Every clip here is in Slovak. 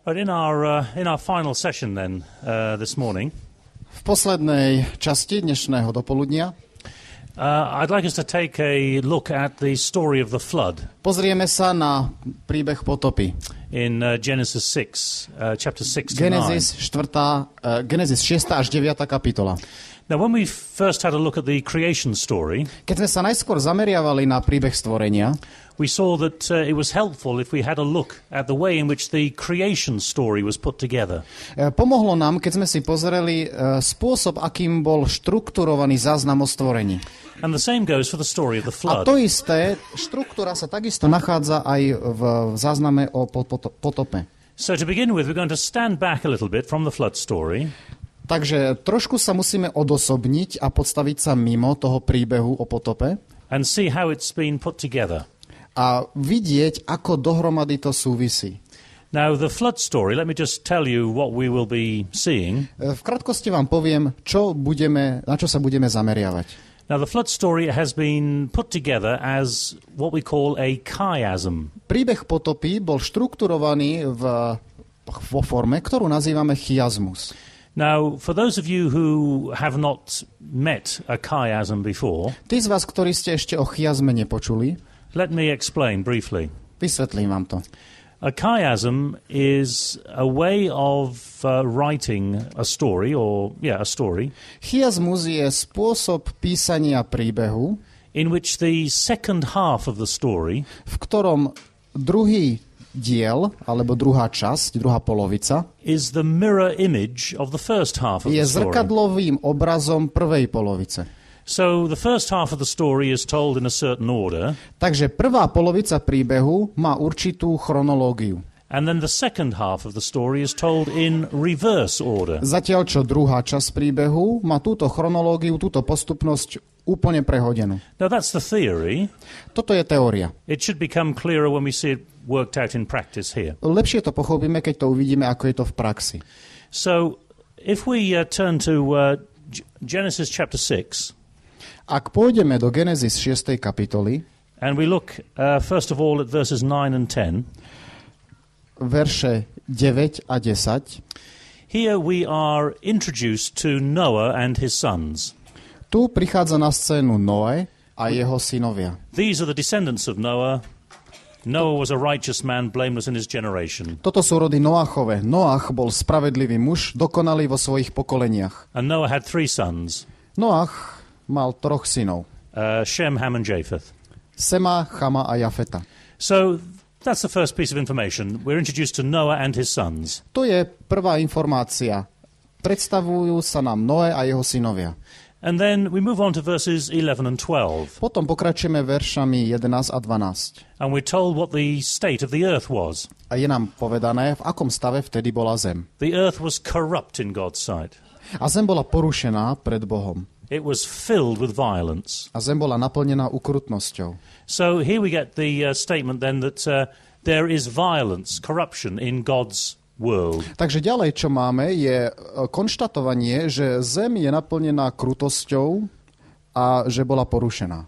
But in our final session then this morning, v poslednej časti dnešného dopoludnia I'd like us to take a look at the story of the flood. Pozrieme sa na príbeh potopy. In Genesis 6, chapter 6 to 9. Genesis 6. až 9. kapitola. Now, when we first had a look at the creation story, keď sme sa najskôr zameriavali na príbeh stvorenia, we saw that it was helpful if we had a look at the way in which the creation story was put together. Pomohlo nám, keď sme si pozreli spôsob, akým bol štrukturovaný záznam o stvorení. And the same goes for the story of the flood. A to isté, štruktúra sa takisto nachádza aj v zázname o potope. So to begin with, we're going to stand back a little bit from the flood story. Takže trošku sa musíme odosobniť a podstaviť sa mimo toho príbehu o potope. And see how it's been put together. A vidieť, ako dohromady to súvisí. Now, the flood story, let me just tell you what we will be seeing. V krátkosti vám poviem, na čo sa budeme zameriavať. Now, the flood story has been put together as what we call a chiasm. Príbeh potopy bol štrukturovaný vo forme, ktorú nazývame chiasmus. Now, for those of you who have not met a chiasm before, tí z vás, ktorí ste ešte o chiasme nepočuli, let me explain briefly. Vysvetlím vám to. A chiasm is a way of writing a story, a story. Chiasmus je spôsob písania príbehu, in which the second half of the story, v ktorom druhý diel, alebo druhá časť, druhá polovica, is the mirror image of the first half of je the story. zrkadlovým obrazom prvej polovice. So the first half of the story is told in a certain order. Takže prvá polovica príbehu má určitú chronológiu. And then the second half of the story is told in reverse order. Zatiaľ, čo druhá časť príbehu má túto chronológiu, túto postupnosť úplne prehodenú. Now that's the theory. Toto je teória. It should become clearer when we see it worked out in practice here. Lepšie to pochopíme, keď to uvidíme, ako je to v praxi. So if we turn to Genesis chapter 6. Ak pôjdeme do Genesis 6. kapitoly, and we look first of all at verses 9 and 10. Verše 9 a 10. Here we are introduced to Noah and his sons. Tu prichádza na scénu Noé a jeho synovia. These are the descendants of Noah. Noah was a righteous man, blameless in his generation. Toto sú rody Noachove. Noach bol spravedlivý muž, dokonalý vo svojich pokoleniach. And Noah had 3 sons. Noach mal 3 synov. Shem, Ham and Japheth. Sema, Chama a Jafeta. So that's the first piece of information. We're introduced to Noah and his sons. To je prvá informácia. Predstavujú sa nám Noé a jeho synovia. And then we move on to verses 11 and 12. Potom pokračujeme veršami 11 a 12. And we're told what the state of the earth was. A je nám povedané, v akom stave vtedy bola zem. The earth was corrupt in God's sight. A zem bola porušená pred Bohom. It was filled with violence. A zem bola naplnená ukrutnosťou. So here we get the statement then that there is violence, corruption in God's world. Takže ďalej, čo máme, je konštatovanie, že zem je naplnená krutosťou a že bola porušená.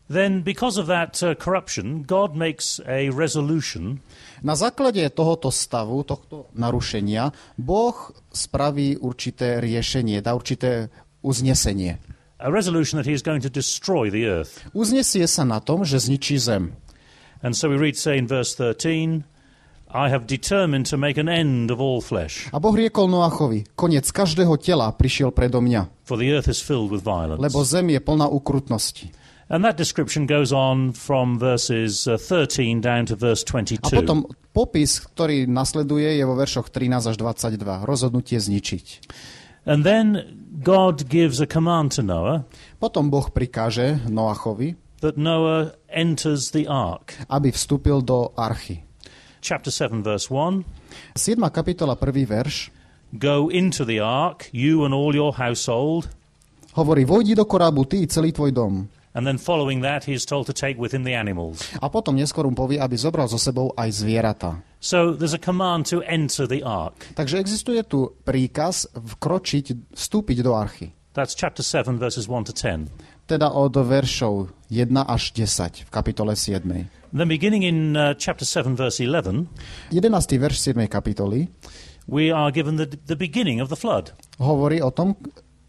Then because of that corruption, God makes a resolution. Na základe tohoto stavu, tohto narušenia, Boh spraví určité riešenie, dá určité uznesenie. A resolution that he is going to destroy the earth. Uznesie sa na tom, že zničí zem. And so we read, say in verse 13, I have determined to make an end of all flesh. A Boh riekol Noachovi, koniec každého tela prišiel predo mňa. For the earth is filled with violence. Lebo zem je plná ukrutnosti. And that description goes on from verses 13 down to verse 22. A potom popis, ktorý nasleduje, je vo veršoch 13 až 22. Rozhodnutie zničiť. And then God gives a command to Noah. Potom Boh prikáže Noachovi, that Noah enters the ark. Aby vstúpil do archy. Chapter 7, verse 1. 7. kapitola, 1. verš. Go into the ark, you and all your household. Hovorí, vojdi do korábu, ty i celý tvoj dom. And then following that, he is told to take with him the animals. A potom neskôr mu povie, aby zobral so sebou aj zvieratá. So there's a command to enter the ark. Takže existuje tu príkaz vstúpiť do archy. That's chapter 7, verses 1 to 10. Teda od veršov 1 až 10 v kapitole 7. Then beginning in chapter 7, verse 11, 11. verš 7. kapitoly we are given the beginning of the flood. hovorí o tom,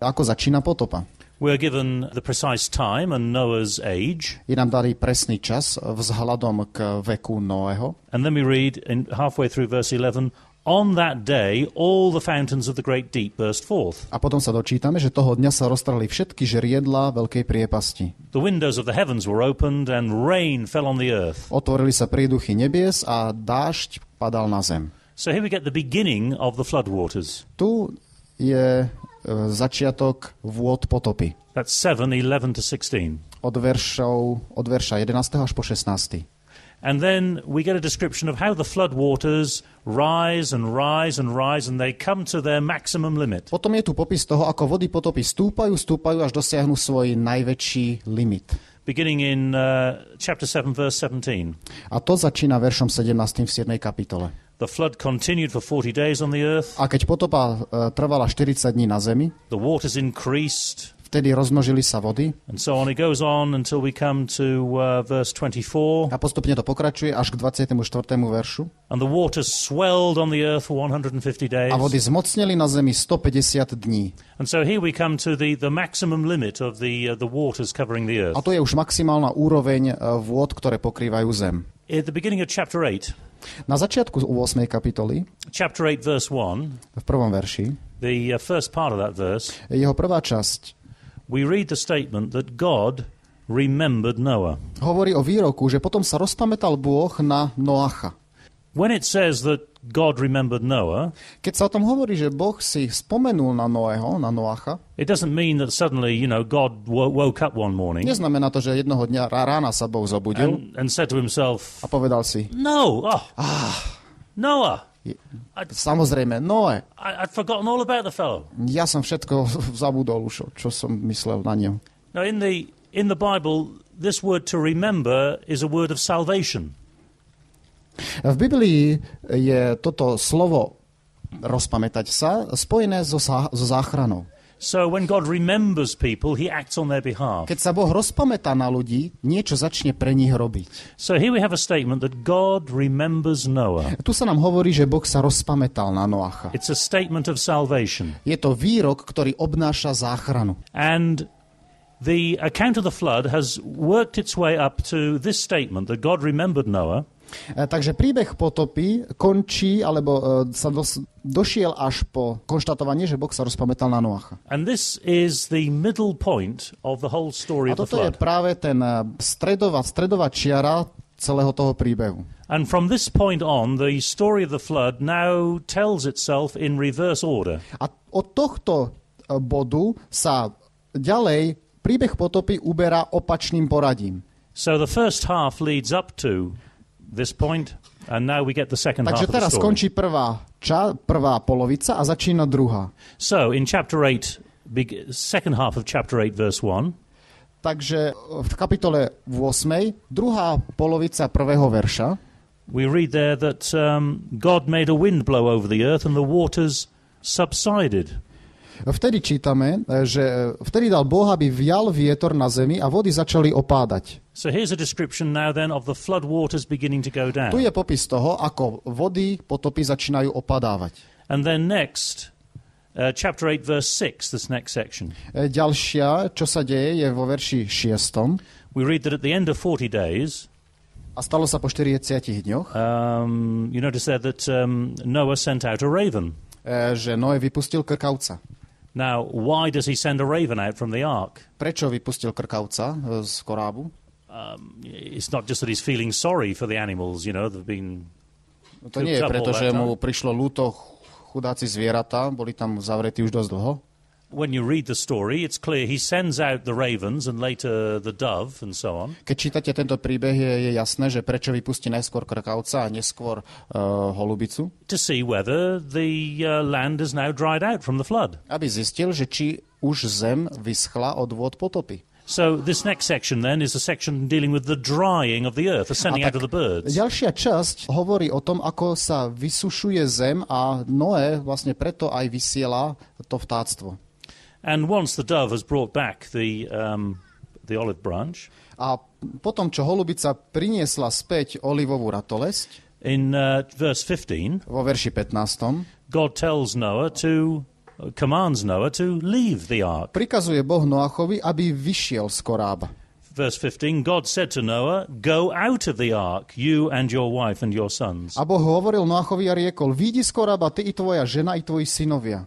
ako začína potopa. We are given the precise time and Noah's age. Je nám daný presný čas vzhľadom k veku Noého. And then we read in halfway through verse 11, on that day all the fountains of the great deep burst forth. A potom sa dočítame, že toho dňa sa roztrhli všetky žriedlá veľkej priepasti. The windows of the heavens were opened and rain fell on the earth. Otvorili sa príduchy nebies a dážď padal na zem. So here we get the beginning of the flood waters. Tu je začiatok vôd potopy. That's 7:11 to 16. Od verša 11. až po 16. And then we get a description of how the flood waters rise and rise and rise and they come to their maximum limit. Potom je tu popis toho, ako vody potopy stúpajú až dosiahnu svoj najväčší limit. Beginning in chapter 7, verse 17. A to začína veršom 17. v 7. kapitole. The flood continued for 40 days on the earth. A keď potopa trvala 40 dní na zemi, The waters increased. vtedy rozmnožili sa vody. And so on it goes on until we come to verse 24. A postupne to pokračuje až k 24. veršu. And the waters swelled on the earth for 150 days. A vody zmocnili na zemi 150 dní. And so here we come to the maximum limit of the waters covering the earth. A to je už maximálna úroveň vôd, ktoré pokrývajú zem. At the beginning of chapter 8, Na začiatku 8. kapitoly, chapter 8, verse 1, v prvom verši, the first part of that verse, jeho prvá časť we read the statement that God remembered Noah. hovorí o výroku, že potom sa rozpamätal Boh na Noacha. When it says that God remembered Noah, Keď sa o tom hovorí, že Boh si spomenul na Noého, na Noacha, it doesn't mean that suddenly, God woke up one morning neznamená to, že jednoho dňa rána sa Boh zobudil and said to himself, a povedal si, Noah, samozrejme, Noé, I'd forgotten all about the fellow. ja som všetko zabudol už, čo som myslel na ňom. Now, in the Bible, this word to remember is a word of salvation. V Biblii je toto slovo rozpamätať sa spojené so záchranou. So when God remembers people, he acts on their behalf. Keď sa Boh rozpamätá na ľudí, niečo začne pre nich robiť. So here we have a statement that God remembers Noah. Tu sa nám hovorí, že Boh sa rozpamätal na Noacha. It's a statement of salvation. Je to výrok, ktorý obnáša záchranu. And the account of the flood has worked its way up to this statement that God remembered Noah. Takže príbeh potopy končí, alebo sa došiel až po konštatovanie, že Boh sa rozpamätal na Noacha. And this is the middle point of the whole story A of the toto je flood. práve ten stredová čiara celého toho príbehu. And from this point on, the story of the flood now tells itself in reverse order. A od tohto bodu sa ďalej príbeh potopy uberá opačným poradím. So the first half leads up to this point, and now we get the second half Takže of the teraz story. skončí prvá polovica a začína druhá. So in chapter 8, second half of chapter 8, verse 1, Takže v kapitole 8, druhá polovica prvého verša, we read there that God made a wind blow over the earth and the waters subsided. vtedy čítame, že vtedy dal Boh, aby vial vietor na zemi a vody začali opádať. So here's a description now then of the flood waters beginning to go down. Tu je popis toho, ako vody potopy začínajú opadávať. And then next, chapter 8, verse 6, this next section. Ďalšia, čo sa deje, je vo verši 6. We read that at the end of 40 days, A stalo sa po 40 dňoch, you notice there that Noah sent out a raven. Že Noé vypustil krkavca. Now, why does he send a raven out from the ark? Prečo vypustil krkavca z korábu? It's not just that he's feeling sorry for the animals, they've been... To nie je preto, že mu prišlo ľúto chudáci zvieratá, boli tam zavretí už dosť dlho. When you read the story, it's clear he sends out the ravens and later the dove and so on. Keď čítate tento príbeh, je jasné, že prečo vypustí najskôr krkavca a neskôr holubicu. To see whether the land is now dried out from the flood. Aby zistil, že či už zem vyschla od vôd potopy. So this next section then is a section dealing with the drying of the earth, the sending out of the birds. Ďalšia časť hovorí o tom, ako sa vysušuje zem a Noé vlastne preto aj vysiela to vtáctvo. And once the dove has brought back the the olive branch. A potom, čo holubica priniesla späť olivovú ratolesť, In verse 15, vo verši 15, God commands Noah to leave the ark. prikazuje Boh Noachovi, aby vyšiel z korába. Verse 15, God said to Noah, go out of the ark, you and your wife and your sons. A Boh hovoril Noachovi a riekol, výjdi z korába, ty i tvoja žena, i tvoji synovia.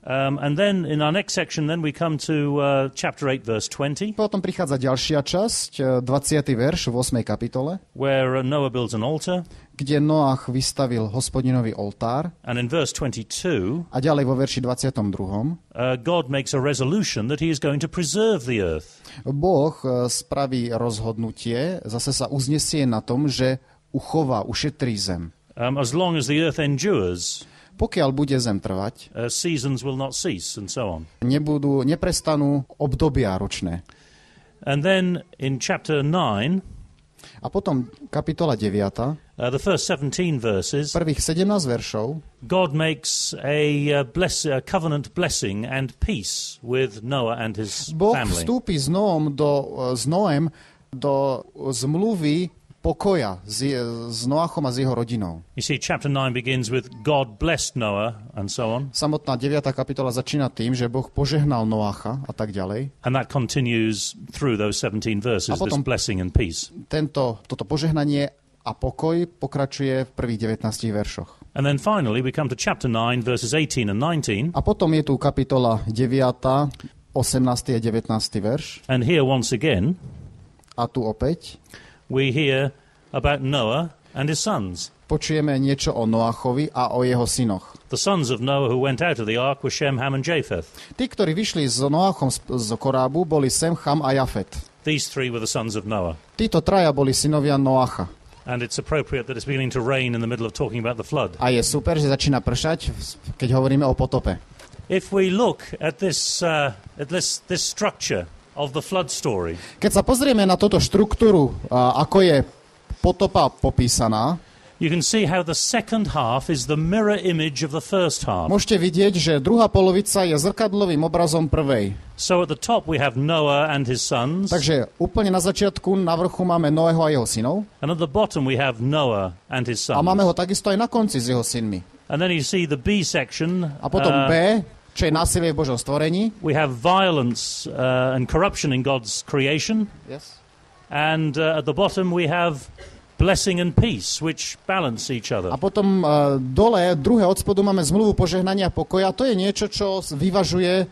And then in our next section, then we come to chapter 8, verse 20, Potom prichádza ďalšia časť, 20. verš v 8. kapitole, where Noah builds an altar. kde Noach vystavil Hospodinový oltár. And in verse 22, A ďalej vo verši 22. God makes a resolution that he is going to preserve the earth. Boh spraví rozhodnutie, zase sa uznesie na tom, že uchová, ušetrí zem. As long as the earth endures, Pokiaľ bude zem trvať, seasons will not cease, and so on. neprestanú obdobia ročné. And then in chapter 9, A potom kapitola 9, the first 17 verses, prvých 17 veršov, God makes a covenant blessing and peace with Noah and his Boh family. vstúpi s Noem do zmluvy pokoja s Noachom a s jeho rodinou. You see, chapter 9 begins with God blessed Noah, and so on. Samotná 9. kapitola začína tým, že Boh požehnal Noacha a tak ďalej. And that continues through those 17 verses, A potom- this blessing and peace. Toto požehnanie a pokoj pokračuje v prvých 19 veršoch. And then finally, we come to chapter 9, verses 18 and 19. A potom je tu kapitola 9, 18. a 19. verš. And here, once again, A tu opäť we hear about Noah and his sons. počujeme niečo o Noachovi a o jeho synoch. The sons of Noah who went out of the ark were Shem, Ham, and Japheth. Tí, ktorí vyšli s Noachom z korábu, boli Sem, Cham a Jafet. These three were the sons of Noah. Títo traja boli synovia Noacha. And it's appropriate that it's beginning to rain in the middle of talking about the flood. A je super, že začína pršať, keď hovoríme o potope. If we look at this structure of the flood story, Keď sa pozrieme na túto štruktúru, ako je potopa popísaná, you can see how the second half is the mirror image of the first half. môžete vidieť, že druhá polovica je zrkadlovým obrazom prvej. So at the top we have Noah and his sons, Takže úplne na začiatku, na vrchu máme Noého a jeho synov and at the bottom we have Noah and his a sons. máme ho takisto aj na konci s jeho synmi. And then you see the B section. A potom B, čo je násilie v Božom stvorení. We have violence and corruption in God's creation. Yes. And at the bottom we have blessing and peace, which balance each other. A potom dole, druhé od spodu, máme zmluvu požehnania a pokoja. To je niečo, čo vyvažuje,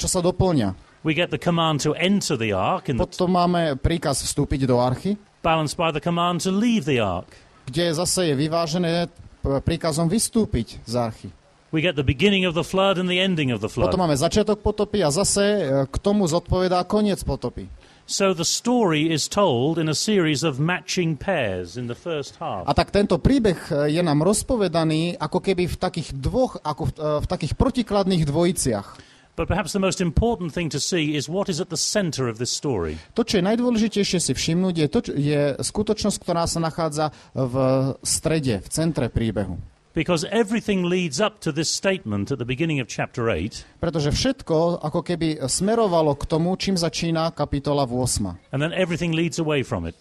čo sa doplňa. We get the command to enter the ark, Potom máme príkaz vstúpiť do archy, balanced by the command to leave the ark. kde zase je vyvážené príkazom vystúpiť z archy. We get the beginning of the flood and the ending of the flood. Potom máme začiatok potopy a zase k tomu zodpovedá koniec potopy. So the story is told in a series of matching pairs in the first half. A tak tento príbeh je nám rozpovedaný ako keby v takých v takých protikladných dvojiciach. But perhaps the most important thing to see is what is at the center of this story. To, čo je najdôležitejšie si všimnúť, je skutočnosť, ktorá sa nachádza v strede, v centre príbehu. Because everything leads up to this statement at the beginning of chapter 8. Pretože všetko ako keby smerovalo k tomu, čím začína kapitola 8. And then everything leads away from it.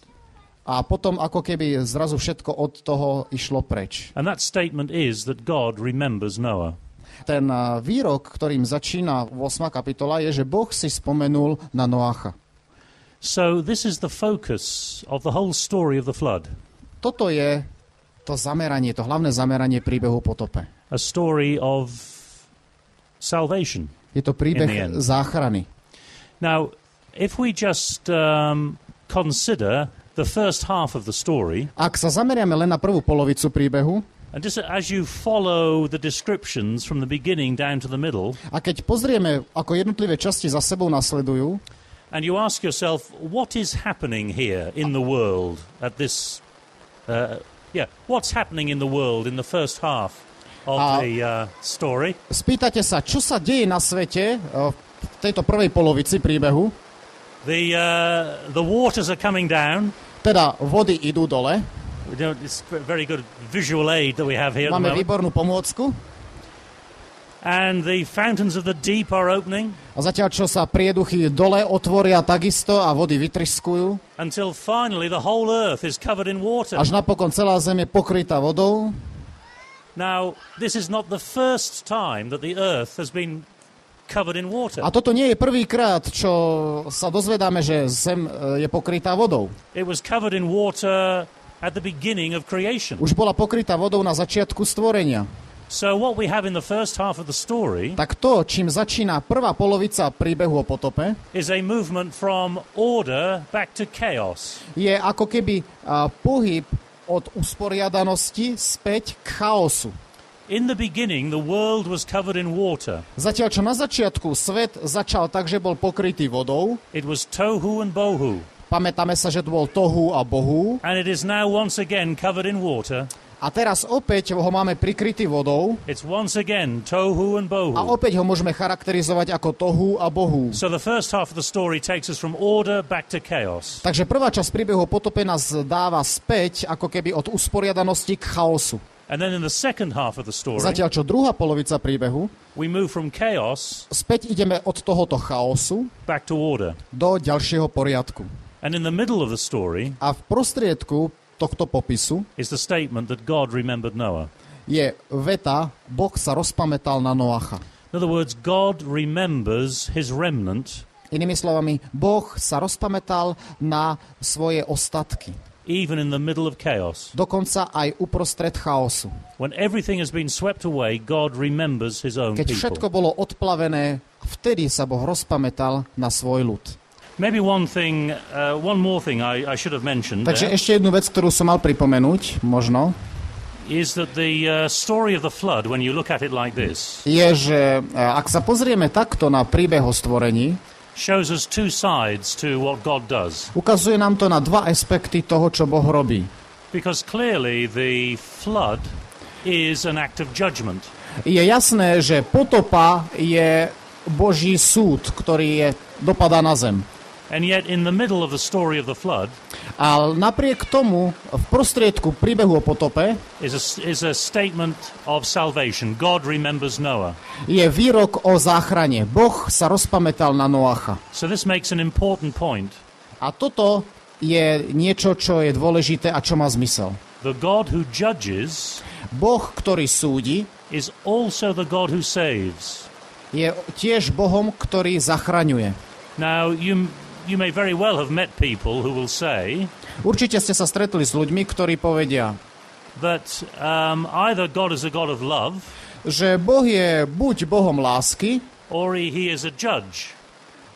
A potom ako keby zrazu všetko od toho išlo preč. And that statement is that God remembers Noah. Ten výrok, ktorým začína 8. kapitola, je, že Boh si spomenul na Noacha. So this is the focus of the whole story of the flood. Toto je to zameranie, to hlavné zameranie príbehu potope. A story of salvation. Je to príbeh záchrany. Now, if we just consider the first half of the story, Ak sa zameriame len na prvú polovicu príbehu, and just as you follow the descriptions from the beginning down to the middle, a keď pozrieme, ako jednotlivé časti za sebou nasledujú, and you ask yourself, what is happening here in the world at this... what's happening in the world in the first half of the story? Spýtate sa, čo sa deje na svete v tejto prvej polovici príbehu? The waters are coming down. Teda vody idú dole. It's very good visual aid that we have here. Máme výbornú pomôcku. And the fountains of the deep are opening. A zatiaľ, čo sa prieduchy dole otvoria takisto a vody vytryskujú. Until finally the whole earth is covered in water. Až napokon celá zem je pokrytá vodou. Now, this is not the first time that the earth has been covered in water. A toto nie je prvýkrát, čo sa dozvedáme, že zem je pokrytá vodou. It was covered in water at the beginning of creation. Už bola pokrytá vodou na začiatku stvorenia. So what we have in the first half of the story Tak to, čím začína prvá polovica príbehu o potope, is a movement from order back to chaos. je ako keby pohyb od usporiadanosti späť k chaosu. In the beginning, the world was covered in water. Zatiaľ, čo na začiatku svet začal tak, že bol pokrytý vodou, It was tohu and bohu. pamätáme sa, že to bol tohu a bohu, And it is now once again covered in water. a teraz opäť ho máme prikrytý vodou It's once again tohu and a bohu. opäť ho môžeme charakterizovať ako tohu a bohu. So the first half of the story takes us from order back to chaos. Takže prvá časť príbehu o potope nás dáva späť ako keby od usporiadanosti k chaosu. And then in the second half of the story, Zatiaľ, čo druhá polovica príbehu, we move from chaos späť ideme od tohoto chaosu back to order. do ďalšieho poriadku. And in the middle of the story A v prostriedku tohto popisu is the statement that God remembered Noah. je veta, Boh sa rozpamätal na Noacha. In other words, God remembers his remnant Inými slovami, Boh sa rozpamätal na svoje ostatky. even in the middle of chaos. Dokonca aj uprostred chaosu. When everything has been swept away, God remembers his own Keď všetko people. bolo odplavené, vtedy sa Boh rozpamätal na svoj ľud. Maybe one more thing I should have mentioned Takže there, ešte jednu vec, ktorú som mal pripomenúť, možno, is that the story of the flood, when you look at it like this, je, že ak sa pozrieme takto na príbeh o stvorení, shows us two sides to what God does. ukazuje nám to na dva aspekty toho, čo Boh robí. Because clearly the flood is an act of judgment. Je jasné, že potopa je Boží súd, ktorý dopadá na zem. And yet in the middle of the story of the flood A napriek tomu v prostriedku príbehu o potope is a statement of salvation. God remembers Noah. je výrok o záchrane. Boh sa rozpamätal na Noacha. So this makes an important point. A toto je niečo, čo je dôležité a čo má zmysel. The God who judges Boh, ktorý súdi, is also the God who saves. je tiež Bohom, ktorý zachraňuje. Now, you may very well have met people who will say Určite ste sa stretli s ľuďmi, ktorí povedia, that either God is a God of love že Boh je buď Bohom lásky, or he is a judge,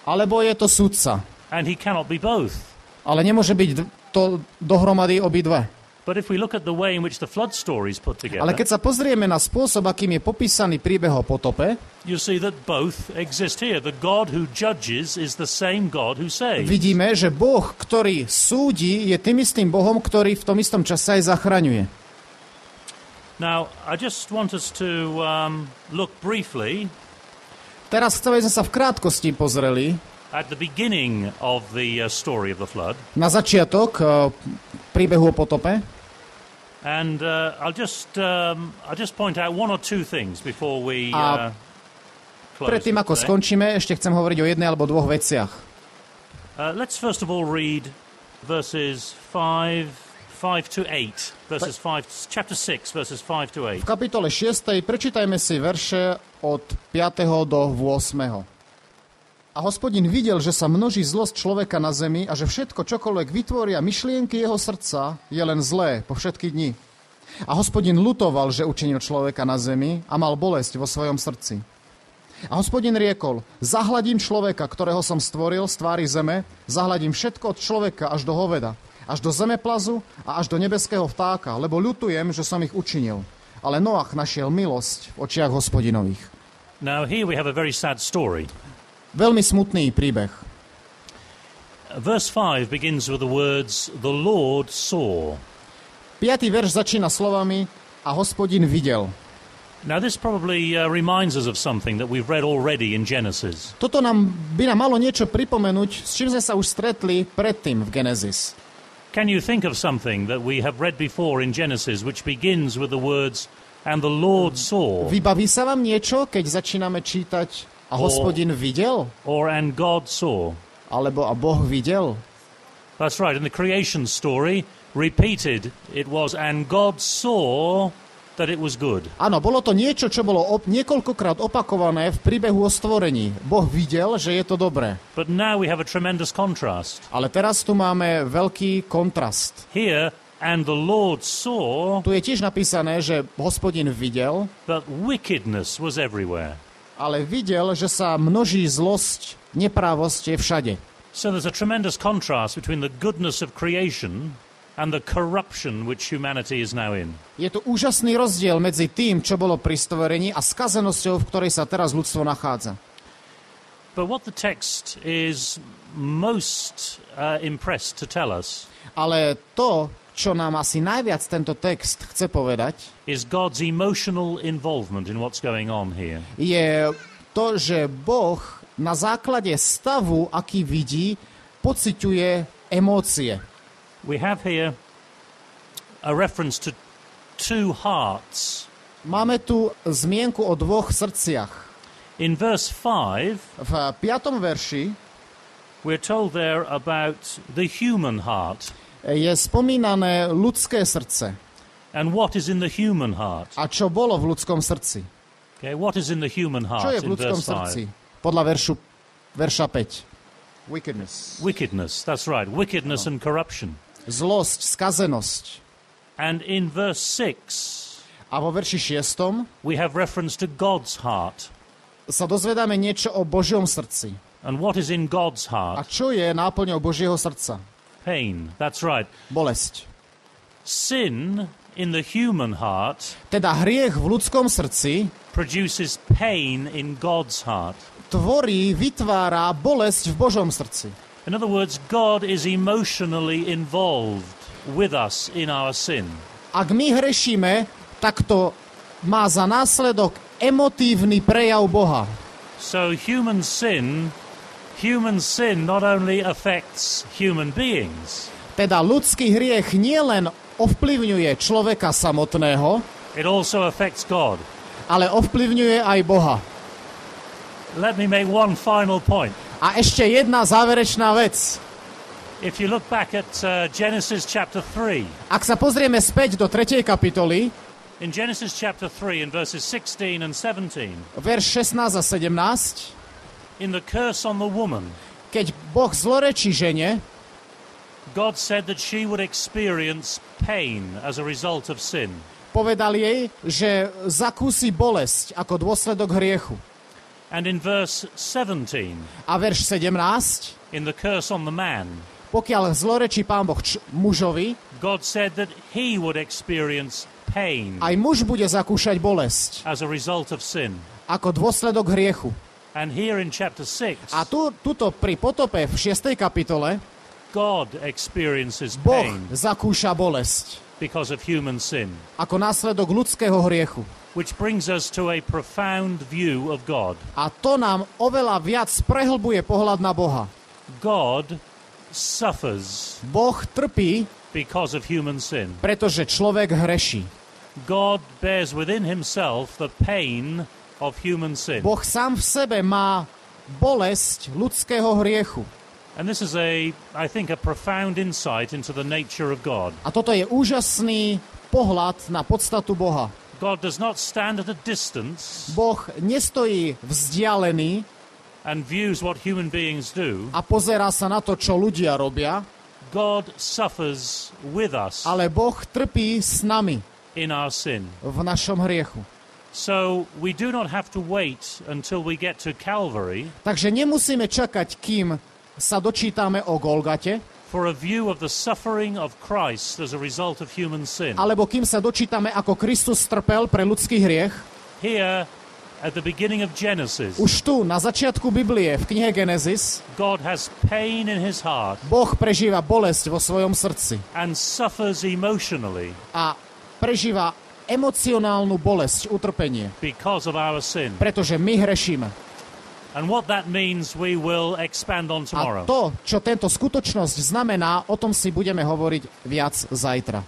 alebo je to súdca. and he cannot be both. Ale nemôže byť to dohromady obidve. But if we look at the way in which the flood story is put together, Ale keď sa pozrieme na spôsob, akým je popísaný príbeh o potope, you see that both exist here. The God who judges is the same God who saves. vidíme, že Boh, ktorý súdi, je tým istým Bohom, ktorý v tom istom čase aj zachraňuje. Now, I just want us to look briefly Teraz chcem, aby sme sa v krátkosti pozreli at the beginning of the story of the flood. na začiatok príbehu o potope. And I'll just point out one or two things before we A close. Predtým, ako today. skončíme, ešte chcem hovoriť o jednej alebo dvoch veciach. Let's first of all read verses 5 to 8. Chapter 6, verses 5 to 8. V kapitole 6. prečítajme si verše od 5. do 8. A Hospodin videl, že sa množí zlosť človeka na zemi a že všetko, čokoľvek vytvoria myšlienky jeho srdca, je len zlé po všetky dni. A Hospodin ľutoval, že učinil človeka na zemi a mal bolesť vo svojom srdci. A Hospodin riekol, zahladím človeka, ktorého som stvoril z tvári zeme, zahladím všetko od človeka až do hoveda, až do zemeplazu a až do nebeského vtáka, lebo ľutujem, že som ich učinil. Ale Noach našiel milosť v očiach Hospodinových. Now here we have a very sad story. Veľmi smutný príbeh. Verse 5 begins with the words, the Lord saw. 5. verš začína slovami a Hospodin videl. Now this probably reminds us of something that we've read already in Genesis. Toto by nám malo niečo pripomenúť, s čím sme sa už stretli predtým v Genesis. Can you think of something that we have read before in Genesis which begins with the words, and the Lord saw, Vybaví sa vám niečo, keď začíname čítať a Hospodin videl? or and God saw. Alebo a Boh videl? That's right. In the creation story, repeated, it was and God saw that it was good. Áno, bolo to niečo, čo bolo niekoľkokrát opakované v príbehu o stvorení. Boh videl, že je to dobré. But now we have a tremendous contrast. Ale teraz tu máme veľký kontrast. Here, and the Lord saw Tu je tiež napísané, že Hospodin videl, that wickedness was everywhere. ale videl, že sa množí zlosť, neprávosť je všade. So there's a tremendous contrast between the goodness of creation and the corruption which humanity is now in. Je tu úžasný rozdiel medzi tým, čo bolo pri stvorení a skazenosťou, v ktorej sa teraz ľudstvo nachádza. But what the text is most impressed to tell us Ale to, čo nám asi najviac tento text chce povedať, is God's emotional involvement in what's going on here. je to, že Boh na základe stavu, aký vidí, pociťuje emócie. We have here a reference to two hearts. Máme tu zmienku o dvoch srdciach. In verse 5, V 5. verši we're told there about the human heart. je spomínané ľudské srdce. And what is in the human heart? A čo bolo v ľudskom srdci? Okay, what is in the human Čo je heart v in ľudskom verse 5? srdci? Podľa verša 5. Wickedness. Wickedness, that's right. Wickedness and corruption. Zlosť, skazenosť. And in verse 6, A vo verši 6. we have reference to God's heart. sa dozvedáme niečo o Božom srdci. And what is in God's A heart? čo je náplňou Božieho srdca? Pain, that's right. Bolesť. Sin in the human heart Teda hriech v ľudskom srdci produces pain in God's heart. vytvára bolesť v Božom srdci. In other words, God is emotionally involved with us in our sin. Ak my hrešíme, tak to má za následok emotívny prejav Boha. So human sin not only affects human beings, Teda ľudský hriech nielen ovplyvňuje človeka samotného, it also affects God. ale ovplyvňuje aj Boha. Let me make one final point. A ešte jedna záverečná vec. If you look back at Genesis chapter 3, Ak sa pozrieme späť do 3. kapitoly, in Genesis chapter 3 in verses 16 and 17, verš 16 a 17, in the curse on the woman, keď Boh zlorečí žene, God said that she would experience pain as a result of sin. povedal jej, že zakúsi bolesť ako dôsledok hriechu. And in verse 17, A verš 17, in the curse on the man, pokiaľ zlorečí Pán Boh mužovi, God said that he would experience pain aj muž bude zakúšať bolesť as a result of sin. ako dôsledok hriechu. And here in chapter 6, A tuto pri potope v 6. kapitole God experiences Boh pain zakúša bolesť because of human sin, ako následok ľudského hriechu. which brings us to a profound view of God. A to nám oveľa viac prehlbuje pohľad na Boha. God suffers Boh trpí, because of human sin. pretože človek hreší. God bears within himself the pain of human sin. Boh sám v sebe má bolesť ľudského hriechu. And this is I think, a profound insight into the nature of God. A toto je úžasný pohľad na podstatu Boha. God does not stand at a distance Boh nestojí vzdialený and views what human beings do. a pozerá sa na to, čo ľudia robia, God suffers with us ale Boh trpí s nami in our sin. v našom hriechu. So we do not have to wait until we get to Calvary Takže nemusíme čakať, kým sa dočítame o Golgate, for a view of the suffering of Christ as a result of human sin. alebo kým sa dočítame, ako Kristus trpel pre ľudský hriech. Here, at the beginning of Genesis, Už tu, na začiatku Biblie, v knihe Genesis, God has pain in his heart Boh prežíva bolesť vo svojom srdci and suffers emotionally a prežíva emocionálnu bolesť, utrpenie, because of our sin. pretože my hrešíme. And what that means we will expand on A tomorrow. to, čo tento skutočnosť znamená, o tom si budeme hovoriť viac zajtra.